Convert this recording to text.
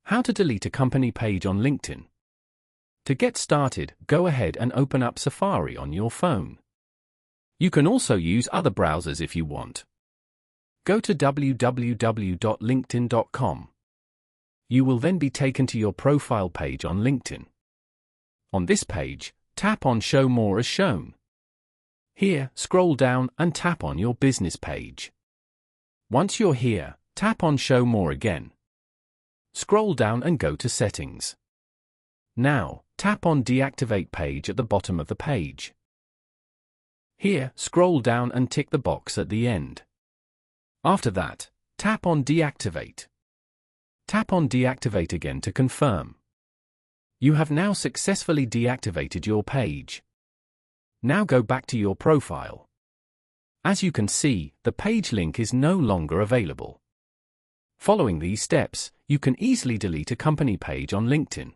How to delete a company page on LinkedIn. To get started, go ahead and open up Safari on your phone. You can also use other browsers if you want. Go to www.linkedin.com. You will then be taken to your profile page on LinkedIn. On this page, tap on Show More as shown. Here, scroll down and tap on your business page. Once you're here, tap on Show More again. Scroll down and go to Settings. Now, tap on Deactivate Page at the bottom of the page. Here, scroll down and tick the box at the end. After that, tap on Deactivate. Tap on Deactivate again to confirm. You have now successfully deactivated your page. Now go back to your profile. As you can see, the page link is no longer available. Following these steps, you can easily delete a company page on LinkedIn.